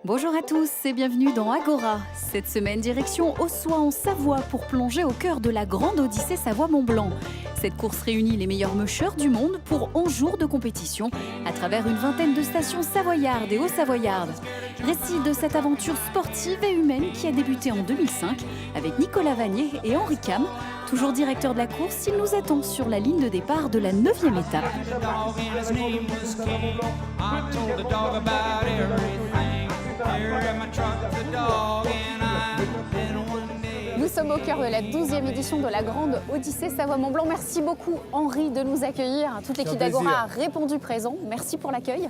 Bonjour à tous et bienvenue dans Agora. Cette semaine, direction Ossois en Savoie pour plonger au cœur de la grande Odyssée Savoie-Mont-Blanc. Cette course réunit les meilleurs mushers du monde pour 11 jours de compétition à travers une vingtaine de stations savoyardes et haut-savoyardes. Récit de cette aventure sportive et humaine qui a débuté en 2005 avec Nicolas Vanier et Henri Cam. Toujours directeur de la course, il nous attend sur la ligne de départ de la 9e étape. Nous sommes au cœur de la 12e édition de la grande Odyssée Savoie-Mont-Blanc. Merci beaucoup Henri de nous accueillir. Toute l'équipe d'Agora a répondu présent. Merci pour l'accueil.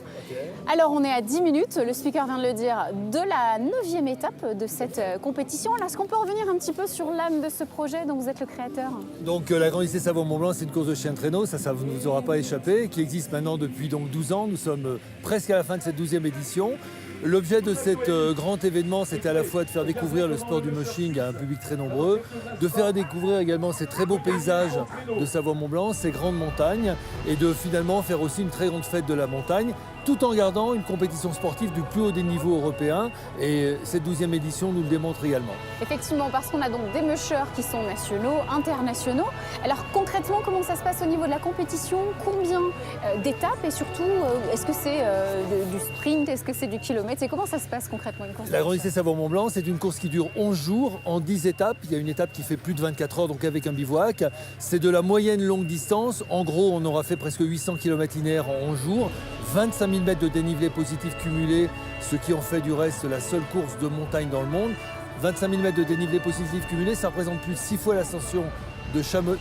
Alors on est à 10 minutes, le speaker vient de le dire, de la 9e étape de cette compétition. Alors est-ce qu'on peut revenir un petit peu sur l'âme de ce projet dont vous êtes le créateur? Donc la grande Odyssée Savoie-Mont-Blanc, c'est une course de chien de traîneau, ça ne vous aura pas échappé, qui existe maintenant depuis 12 ans. Nous sommes presque à la fin de cette 12e édition. L'objet de cet grand événement, c'était à la fois de faire découvrir le sport du mushing à un public très nombreux, de faire découvrir également ces très beaux paysages de Savoie-Mont-Blanc, ces grandes montagnes, et de finalement faire aussi une très grande fête de la montagne, tout en gardant une compétition sportive du plus haut des niveaux européens. Et cette 12e édition nous le démontre également. Effectivement, parce qu'on a donc des mushers qui sont nationaux, internationaux. Alors concrètement, comment ça se passe au niveau de la compétition? Combien d'étapes? Et surtout, est-ce que c'est du sprint? Est-ce que c'est du kilomètre? Et comment ça se passe concrètement une course? La grande Odyssée Savoie-Mont-Blanc, c'est une course qui dure 11 jours en 10 étapes. Il y a une étape qui fait plus de 24 heures, donc avec un bivouac. C'est de la moyenne longue distance. En gros, on aura fait presque 800 km linéaires en 11 jours. 25 000 mètres de dénivelé positif cumulé, ce qui en fait du reste la seule course de montagne dans le monde. 25 000 mètres de dénivelé positif cumulé, ça représente plus de 6 fois l'ascension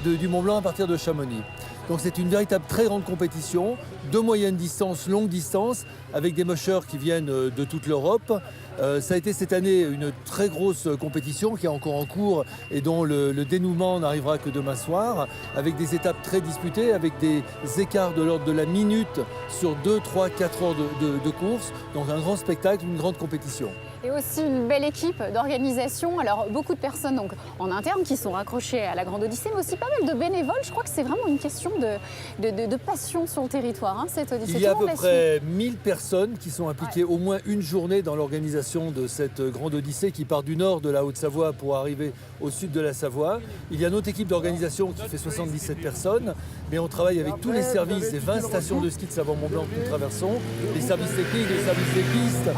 du Mont Blanc à partir de Chamonix. Donc c'est une véritable très grande compétition de moyenne distance, longue distance, avec des mushers qui viennent de toute l'Europe. Ça a été cette année une très grosse compétition qui est encore en cours et dont le dénouement n'arrivera que demain soir, avec des étapes très disputées, avec des écarts de l'ordre de la minute sur 2, 3, 4 heures de course. Donc un grand spectacle, une grande compétition. Et aussi une belle équipe d'organisation. Alors beaucoup de personnes donc, en interne qui sont raccrochées à la Grande Odyssée, mais aussi pas mal de bénévoles. Je crois que c'est vraiment une question de passion sur le territoire, hein, cette Odyssée. Il y a à peu près 1000 personnes qui sont impliquées au moins une journée dans l'organisation de cette Grande Odyssée qui part du nord de la Haute-Savoie pour arriver au sud de la Savoie. Il y a notre équipe d'organisation qui fait 77 personnes, mais on travaille avec tous les services des 20 stations de ski de Savoie-Mont-Blanc que nous traversons, les services techniques, les services des pistes,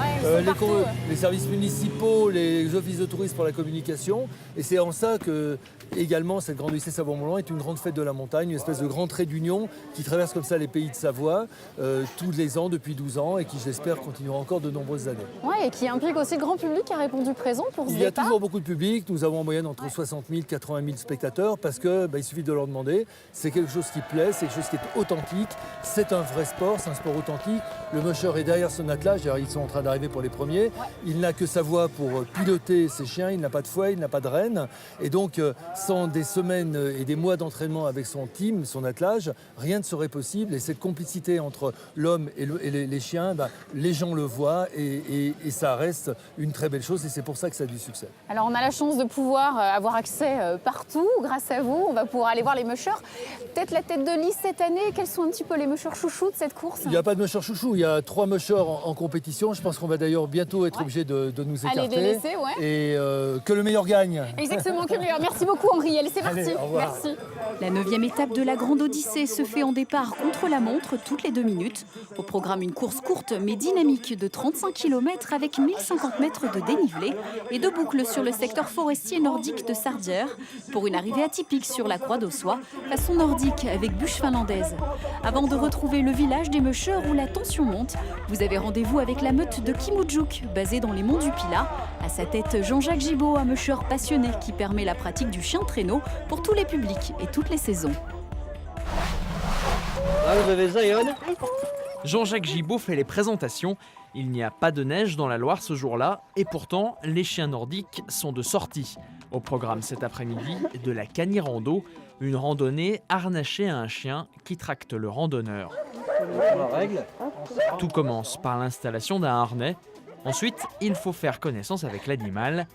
les services municipaux, les offices de tourisme pour la communication. Et c'est en ça que également cette grande Odyssée Savoie-Mont-Blanc est une grande fête de la montagne, une espèce de grand trait d'union qui traverse comme ça les pays de Savoie tous les ans depuis 12 ans et qui j'espère continuera encore de nombreuses années. Ouais, et qui implique aussi le grand public qui a répondu présent pour ce départ. Il y a toujours beaucoup de public, nous avons en moyenne entre 60 000 et 80 000 spectateurs parce que il suffit de leur demander, c'est quelque chose qui plaît, c'est quelque chose qui est authentique, c'est un vrai sport, c'est un sport authentique. Le musher est derrière son attelage, ils sont en train d'arriver pour les premiers. Il n'a que sa voix pour piloter ses chiens, il n'a pas de fouet, il n'a pas de renne. Et donc, sans des semaines et des mois d'entraînement avec son team, son attelage, rien ne serait possible. Et cette complicité entre l'homme et les chiens, les gens le voient et ça reste une très belle chose. Et c'est pour ça que ça a du succès. Alors, on a la chance de pouvoir avoir accès partout grâce à vous. On va pouvoir aller voir les mushers. Peut-être la tête de liste cette année. Quels sont un petit peu les mushers chouchous de cette course? Il n'y a pas de musher chouchou. Il y a 3 mushers en compétition. Je pense qu'on va d'ailleurs bientôt être obligé de nous écarter. Allez, délaisser, ouais. Et que le meilleur gagne. Exactement, que le meilleur. Merci beaucoup Henri. Allez, c'est parti. Allez, au revoir. Merci. La 9e étape de la Grande Odyssée se fait en départ contre la montre toutes les 2 minutes. Au programme, une course courte mais dynamique de 35 km avec 1050 mètres de dénivelé et 2 boucles sur le secteur forestier nordique de Sardières pour une arrivée atypique sur la Croix d'Ossois, façon nordique avec bûche finlandaise. Avant de retrouver le village des mushers où la tension monte, vous avez rendez-vous avec la meute de Kimudjuk, basée dans les monts du Pilat. À sa tête, Jean-Jacques Gibaud, un musher passionné qui permet la pratique du chien traîneau pour tous les publics et toutes les saisons. Jean-Jacques Gibaud fait les présentations. Il n'y a pas de neige dans la Loire ce jour-là et pourtant, les chiens nordiques sont de sortie. Au programme cet après-midi, de la Canirando, une randonnée harnachée à un chien qui tracte le randonneur. Tout commence par l'installation d'un harnais. Ensuite, il faut faire connaissance avec l'animal.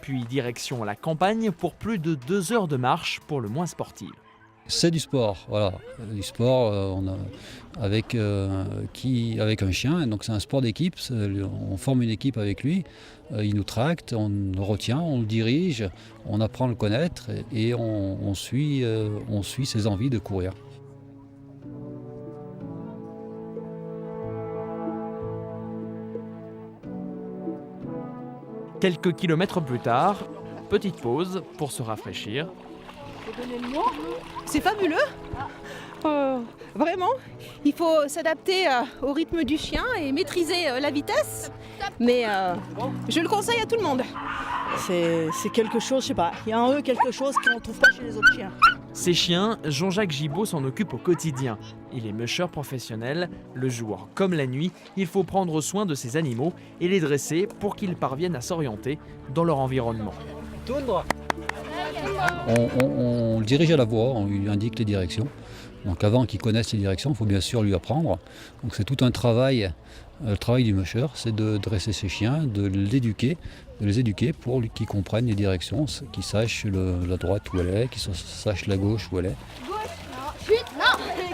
Puis direction la campagne pour plus de 2 heures de marche pour le moins sportif. C'est du sport, voilà. Du sport avec un chien, donc c'est un sport d'équipe. On forme une équipe avec lui, il nous tracte, on le retient, on le dirige, on apprend à le connaître et on suit ses envies de courir. Quelques kilomètres plus tard, petite pause pour se rafraîchir. C'est fabuleux. Vraiment, il faut s'adapter au rythme du chien et maîtriser la vitesse. Mais je le conseille à tout le monde. C'est quelque chose, je sais pas, il y a en eux quelque chose qu'on ne trouve pas chez les autres chiens. Ces chiens, Jean-Jacques Gibaud s'en occupe au quotidien. Il est musher professionnel. Le jour comme la nuit, il faut prendre soin de ces animaux et les dresser pour qu'ils parviennent à s'orienter dans leur environnement. On le dirige à la voix, on lui indique les directions. Donc avant qu'il connaisse les directions, il faut bien sûr lui apprendre. Donc c'est tout un travail. Le travail du musher, c'est de dresser ses chiens, de les éduquer pour qu'ils comprennent les directions, qu'ils sachent la droite où elle est, qu'ils sachent la gauche où elle est.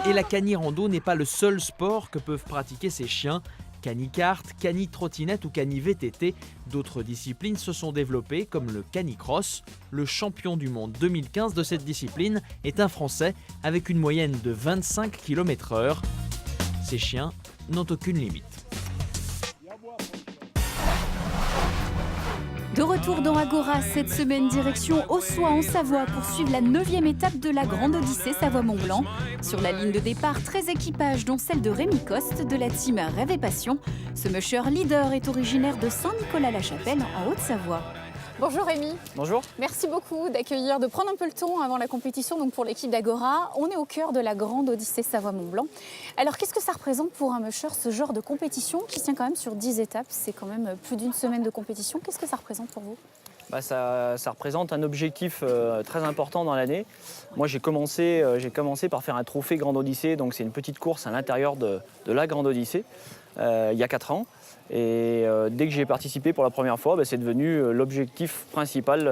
Et la cani-rando n'est pas le seul sport que peuvent pratiquer ces chiens. Cani-kart, cani-trottinette ou cani-VTT, d'autres disciplines se sont développées comme le canicross. Le champion du monde 2015 de cette discipline est un Français avec une moyenne de 25 km/h. Ces chiens n'ont aucune limite. De retour dans Agora, cette semaine, direction Ossois en Savoie pour suivre la 9e étape de la Grande Odyssée Savoie-Mont-Blanc. Sur la ligne de départ, 13 équipages, dont celle de Rémi Coste de la team Rêve et Passion. Ce musher leader est originaire de Saint-Nicolas-la-Chapelle en Haute-Savoie. Bonjour Rémi. Bonjour. Merci beaucoup de prendre un peu le temps avant la compétition donc pour l'équipe d'Agora. On est au cœur de la Grande Odyssée Savoie-Mont-Blanc. Alors qu'est-ce que ça représente pour un musher ce genre de compétition qui tient quand même sur 10 étapes? C'est quand même plus d'une semaine de compétition. Qu'est-ce que ça représente pour vous? Ça représente un objectif très important dans l'année. Moi j'ai commencé par faire un trophée Grande Odyssée, donc c'est une petite course à l'intérieur de la Grande Odyssée il y a 4 ans. Et dès que j'ai participé pour la première fois, c'est devenu l'objectif principal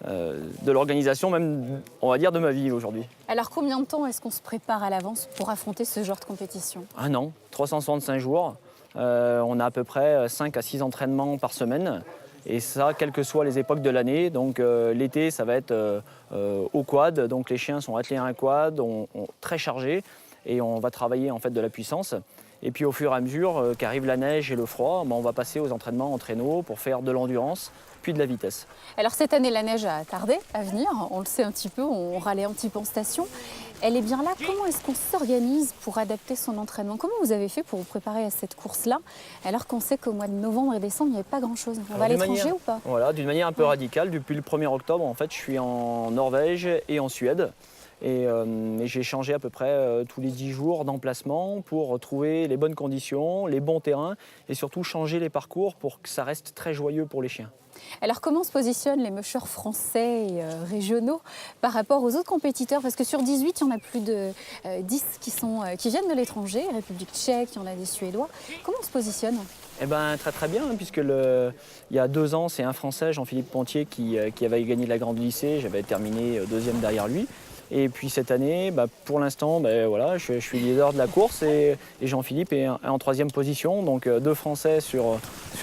de l'organisation, même on va dire de ma vie aujourd'hui. Alors combien de temps est-ce qu'on se prépare à l'avance pour affronter ce genre de compétition? 1 an, 365 jours. On a à peu près 5 à 6 entraînements par semaine. Et ça, quelles que soient les époques de l'année. Donc l'été, ça va être au quad. Donc les chiens sont attelés à un quad, très chargés. Et on va travailler en fait de la puissance. Et puis au fur et à mesure qu'arrive la neige et le froid, on va passer aux entraînements en traîneau pour faire de l'endurance, puis de la vitesse. Alors cette année, la neige a tardé à venir, on le sait un petit peu, on râlait un petit peu en station. Elle est bien là. Comment est-ce qu'on s'organise pour adapter son entraînement? Comment vous avez fait pour vous préparer à cette course-là, alors qu'on sait qu'au mois de novembre et décembre, il n'y avait pas grand-chose? On va à l'étranger ou pas? Voilà, d'une manière un peu radicale. Depuis le 1er octobre, en fait, je suis en Norvège et en Suède. Et j'ai changé à peu près tous les 10 jours d'emplacement pour trouver les bonnes conditions, les bons terrains et surtout changer les parcours pour que ça reste très joyeux pour les chiens. Alors comment se positionnent les mushers français et régionaux par rapport aux autres compétiteurs? Parce que sur 18, il y en a plus de 10 qui viennent de l'étranger, République tchèque, il y en a des Suédois. Comment on se positionne? Eh ben, très très bien, puisque il y a 2 ans, c'est un Français, Jean-Philippe Pontier, qui avait gagné la Grande Odyssée. J'avais terminé 2e derrière lui. Et puis cette année, pour l'instant, voilà, je suis leader de la course et Jean-Philippe est en 3e position. Donc 2 Français sur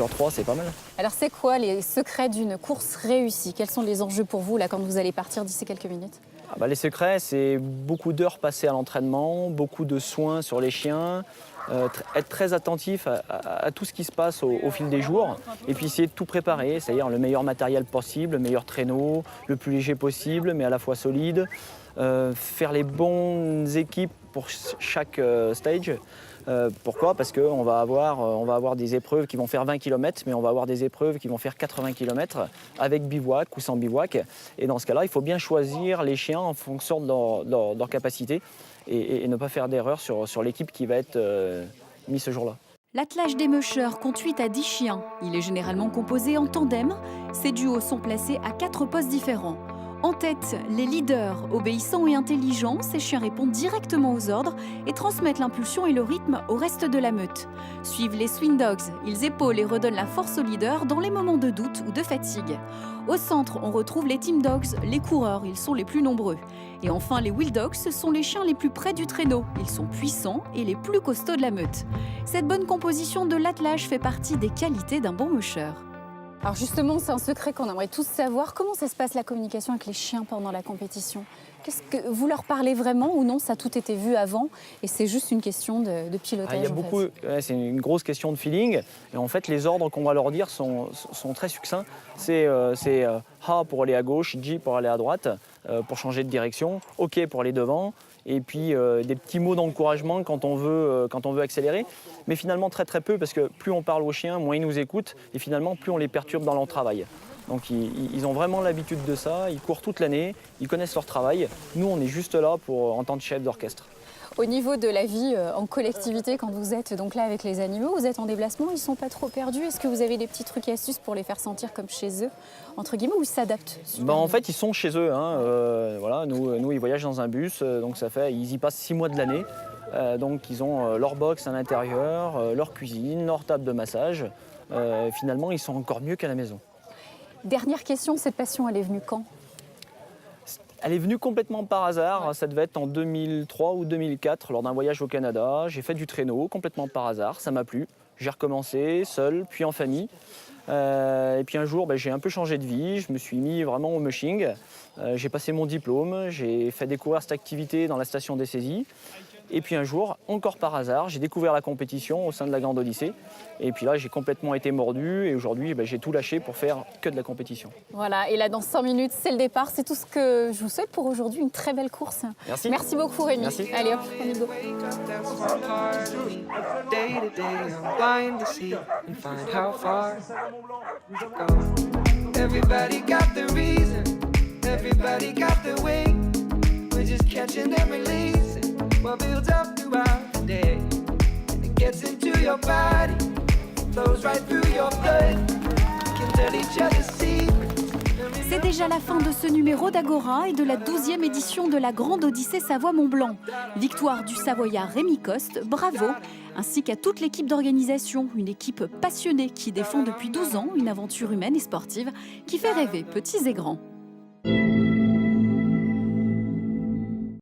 3, c'est pas mal. Alors c'est quoi les secrets d'une course réussie? Quels sont les enjeux pour vous là, quand vous allez partir d'ici quelques minutes? Les secrets, c'est beaucoup d'heures passées à l'entraînement, beaucoup de soins sur les chiens, être très attentif à tout ce qui se passe au fil des jours et puis essayer de tout préparer, c'est-à-dire le meilleur matériel possible, le meilleur traîneau, le plus léger possible mais à la fois solide, faire les bonnes équipes pour chaque stage. Pourquoi? Parce qu'on va avoir des épreuves qui vont faire 20 km, mais on va avoir des épreuves qui vont faire 80 km avec bivouac ou sans bivouac. Et dans ce cas-là, il faut bien choisir les chiens en fonction de leur capacité et ne pas faire d'erreur sur l'équipe qui va être mise ce jour-là. L'attelage des mushers compte 8 à 10 chiens. Il est généralement composé en tandem. Ces duos sont placés à 4 postes différents. En tête, les leaders, obéissants et intelligents, ces chiens répondent directement aux ordres et transmettent l'impulsion et le rythme au reste de la meute. Suivent les swing dogs, ils épaulent et redonnent la force aux leaders dans les moments de doute ou de fatigue. Au centre, on retrouve les team dogs, les coureurs, ils sont les plus nombreux. Et enfin, les wheel dogs, ce sont les chiens les plus près du traîneau. Ils sont puissants et les plus costauds de la meute. Cette bonne composition de l'attelage fait partie des qualités d'un bon musher. Alors justement, c'est un secret qu'on aimerait tous savoir. Comment ça se passe la communication avec les chiens pendant la compétition? Qu'est-ce que vous leur parlez vraiment ou non? Ça a tout été vu avant et c'est juste une question de pilotage. Il y a beaucoup, c'est une grosse question de feeling. Et en fait, les ordres qu'on va leur dire sont très succincts. C'est A pour aller à gauche, J pour aller à droite, pour changer de direction, OK pour aller devant. Et puis des petits mots d'encouragement quand on veut accélérer. Mais finalement très très peu, parce que plus on parle aux chiens, moins ils nous écoutent. Et finalement, plus on les perturbe dans leur travail. Donc ils ont vraiment l'habitude de ça, ils courent toute l'année, ils connaissent leur travail. Nous, on est juste là en tant que chef d'orchestre. Au niveau de la vie en collectivité, quand vous êtes donc là avec les animaux, vous êtes en déplacement, ils ne sont pas trop perdus. Est-ce que vous avez des petits trucs et astuces pour les faire sentir comme chez eux, entre guillemets, ou ils s'adaptent? En fait, ils sont chez eux. Voilà, nous, ils voyagent dans un bus, donc ils y passent 6 mois de l'année. Donc ils ont leur box à l'intérieur, leur cuisine, leur table de massage. Finalement, ils sont encore mieux qu'à la maison. Dernière question, cette passion, elle est venue quand? Elle est venue complètement par hasard, ça devait être en 2003 ou 2004 lors d'un voyage au Canada. J'ai fait du traîneau complètement par hasard, ça m'a plu. J'ai recommencé seul, puis en famille. Et puis un jour, j'ai un peu changé de vie, je me suis mis vraiment au mushing. J'ai passé mon diplôme, j'ai fait découvrir cette activité dans la station des saisies. Et puis un jour, encore par hasard, j'ai découvert la compétition au sein de la Grande Odyssée. Et puis là, j'ai complètement été mordu et aujourd'hui, j'ai tout lâché pour faire que de la compétition. Voilà, et là, dans 5 minutes, c'est le départ. C'est tout ce que je vous souhaite pour aujourd'hui. Une très belle course. Merci. Merci beaucoup, Rémi. Merci. Allez, hop, on y go. Everybody got the reason, everybody got the way. We're just catching and releasing what builds up throughout the day. And it gets into your body, flows right through your blood. We can tell each other secrets. C'est déjà la fin de ce numéro d'Agora et de la 12e édition de la Grande Odyssée Savoie-Mont-Blanc. Victoire du Savoyard Rémi Coste, bravo, ainsi qu'à toute l'équipe d'organisation, une équipe passionnée qui défend depuis 12 ans une aventure humaine et sportive qui fait rêver petits et grands.